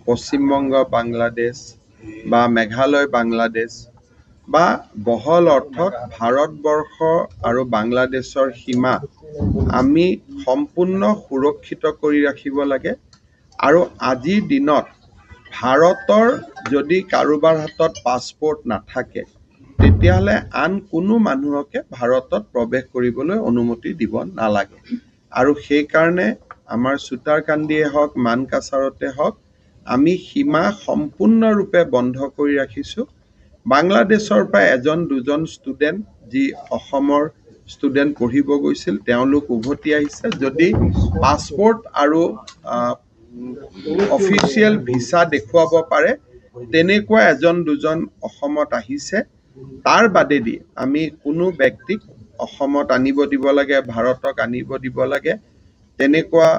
পশ্চিমবংগ বাংলাদেশ বা মেঘালয় বাংলাদেশ বা বহল অৰ্থত ভাৰতবৰ্ষ আৰু বাংলাদেশৰ সীমা আমি সম্পূৰ্ণ সুৰক্ষিত কৰি ৰাখিব লাগে। আৰু আজিৰ দিনত ভাৰতৰ যদি কাৰোবাৰ হাতত পাছপোৰ্ট নাথাকে তেতিয়াহ'লে আন কোনো মানুহকে ভাৰতত প্ৰৱেশ কৰিবলৈ অনুমতি দিব নালাগে। আৰু সেইকাৰণে আমাৰ চুটাৰকান্দিয়ে হওক মানকাছাৰতে হওক আমি সীমা সম্পূৰ্ণৰূপে বন্ধ কৰি ৰাখিছোঁ। বাংলাদেশৰ পৰা এজন দুজন ষ্টুডেণ্ট যি অসমৰ ষ্টুডেণ্ট পঢ়িব গৈছিল তেওঁলোক উভতি আহিছে। যদি পাছপোৰ্ট আৰু অফিচিয়েল ভিছা দেখুৱাব পাৰে তেনেকুৱা এজন দুজন অসমত আহিছে। তাৰ বাদেদি আমি কোনো ব্যক্তিক অসমত আনিব দিব লাগে, ভাৰতক আনিব দিব লাগে তেনেকুৱা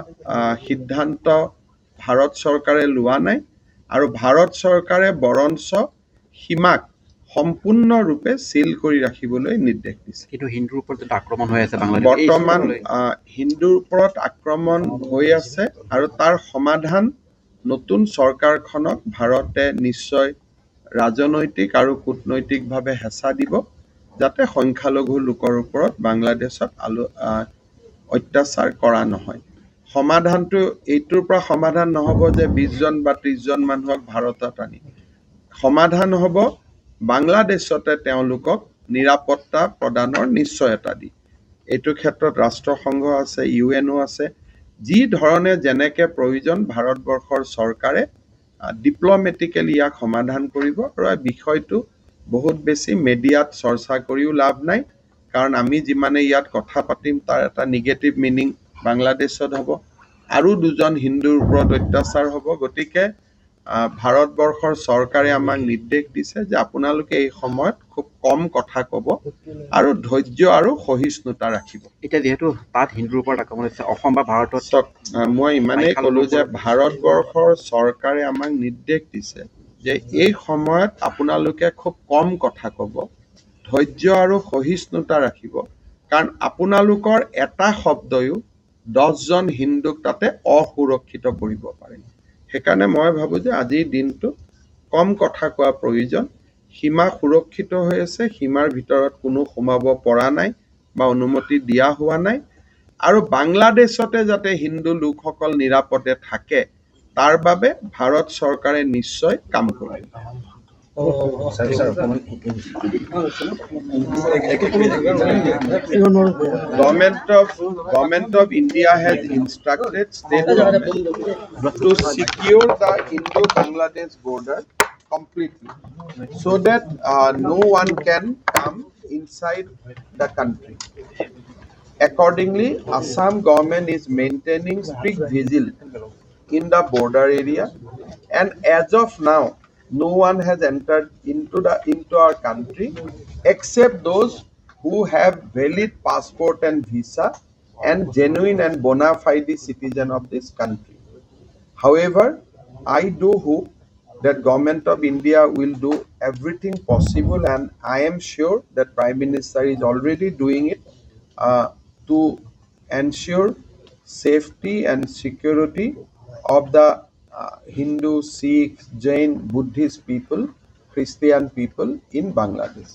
সিদ্ধান্ত ভাৰত চৰকাৰে লোৱা নাই। আৰু ভাৰত চৰকাৰে বৰঞ্চ সীমাক সম্পূৰ্ণৰূপে চিল কৰি ৰাখিবলৈ নিৰ্দেশ দিছে। কিন্তু হিন্দুৰ ওপৰত আক্ৰমণ হৈ আছে বৰ্তমান হিন্দুৰ ওপৰত আক্ৰমণ হৈ আছে আৰু তাৰ সমাধান নতুন চৰকাৰখনক ভাৰতে নিশ্চয় ৰাজনৈতিক আৰু কূটনৈতিকভাৱে হেঁচা দিব যাতে সংখ্যালঘু লোকৰ ওপৰত বাংলাদেশত অত্যাচাৰ কৰা নহয়। সমাধানটো এইটোৰ পৰা সমাধান নহ'ব যে 20জন বা 30জন মানুহক ভাৰতত আনি, সমাধান হ'ব বাংলাদেশতে তেওঁলোকক নিৰাপত্তা প্ৰদানৰ নিশ্চয়তা দি। এইটো ক্ষেত্ৰত ৰাষ্ট্ৰসংঘ আছে, UN আছে। যি ধৰণে যেনেকৈ প্ৰয়োজন ভাৰতবৰ্ষৰ চৰকাৰে ডিপ্ল'মেটিকেলি ইয়াক সমাধান কৰিব। আৰু এই বিষয়টো বহুত বেছি মিডিয়াত চৰ্চা কৰিও লাভ নাই, কাৰণ আমি যিমানে ইয়াত কথা পাতিম তাৰ এটা নিগেটিভ মিনিং বাংলাদেশত হ'ব, আৰু দুজন হিন্দুৰ ওপৰত অত্যাচাৰ হ'ব। গতিকে ভাৰতবৰ্ষৰ চৰকাৰে আমাক নিৰ্দেশ দিছে যে আপোনালোকে এই সময়ত খুব কম কথা ক'ব আৰু ধৈৰ্য আৰু সহিষ্ণুতা ৰাখিব। এতিয়া যিহেতু তাত হিন্দুৰ ওপৰত আক্ৰমণ হৈছে, অসম বা ভাৰতত মই ইমানেই ক'লোঁ যে ভাৰতবৰ্ষৰ চৰকাৰে আমাক নিৰ্দেশ দিছে যে এই সময়ত আপোনালোকে খুব কম কথা ক'ব, ধৈৰ্য আৰু সহিষ্ণুতা ৰাখিব, কাৰণ আপোনালোকৰ এটা শব্দয়ো 10জন হিন্দুক তাতে অসুৰক্ষিত কৰিব পাৰে। সেইকাৰণে মই ভাবোঁ যে আজিৰ দিনটো কম কথা কোৱা প্ৰয়োজন। সীমা সুৰক্ষিত হৈ আছে, সীমাৰ ভিতৰত কোনো সোমাব পৰা নাই বা অনুমতি দিয়া হোৱা নাই। আৰু বাংলাদেশতে যাতে হিন্দু লোকসকল নিৰাপদে থাকে তাৰ বাবে ভাৰত চৰকাৰে নিশ্চয় কাম কৰিব। Government of India has instructed state government to secure the Indo-Bangladesh border completely so that no one can come inside the country. Accordingly, Assam government is maintaining strict vigilance in the border area, and as of now, no one has entered into our country except those who have valid passport and visa and genuine and bona fide citizen of this country. However, I do hope that Government of India will do everything possible, and I am sure that Prime Minister is already doing it to ensure safety and security of the Hindu, Sikh, Jain, Buddhist people, Christian people in Bangladesh.